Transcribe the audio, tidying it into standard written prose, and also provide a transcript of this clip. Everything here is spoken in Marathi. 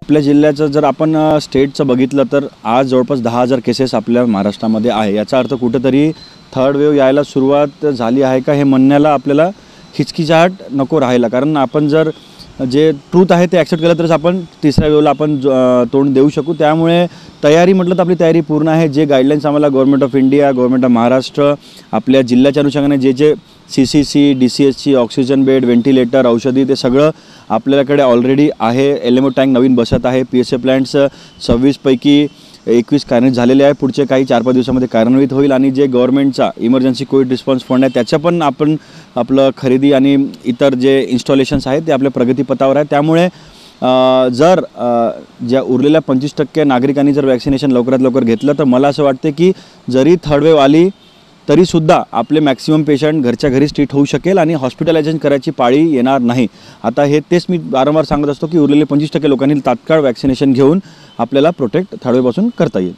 आपल्या जिल्ह्याचं जर आपण स्टेटचं बघितलं तर आज जवळपास 10,000 केसेस आपल्या महाराष्ट्रामध्ये आहे। याचा अर्थ कुठेतरी थर्ड वेव्ह यायला सुरुवात झाली आहे का हे म्हणण्याला आपल्याला हिचकिचाट नको राहायला, कारण आपण जर जे ट्रूथ आहे ते ॲक्सेप्ट केलं तरच आपण तिसऱ्या वेव्हला आपण तोंड देऊ शकू। त्यामुळे तयारी म्हटलं तर आपली तयारी पूर्ण आहे। जे गाईडलाईन्स आम्हाला government of India, government of Maharashtra आपल्या जिल्ह्याच्या अनुषंगाने जे CCC, DCHC, oxygen bed, ventilator, औषधी ते सगळं आपल्याकडे ऑलरेडी आहे। LMO टँक नवीन बसत आहे। PSA प्लांट्स 26 पैकी 21 कार्यान्वित झालेले आहे। पुढचे काही 4-5 दिवसामध्ये कार्यान्वित होईल आणि जे गव्हर्नमेंटचा इमर्जन्सी कोविड रिस्पॉन्स फंड आहे त्याच्या पण आपण आपलं खरेदी आणि इतर जे इन्स्टॉलेशन्स आहेत ते आपल्या प्रगतीपथावर आहे। त्यामुळे जर ज्या उरलेल्या 25% नागरिकांनी जर वॅक्सिनेशन लवकरात लवकर घेतलं तर मला असं वाटते की जरी थर्ड वेव्ह आली तरीसुद्धा आपले मॅक्सिमम पेशंट घरच्या घरीच ट्रीट होऊ शकेल आणि हॉस्पिटलायझेशन करायची पाळी येणार नाही। आता तेच मी वारंवार सांगत असतो की उरलेले 25% लोकांनी तात्काळ वॅक्सिनेशन घेऊन आपल्याला प्रोटेक्ट थर्ड वेव्हपासून करता येईल।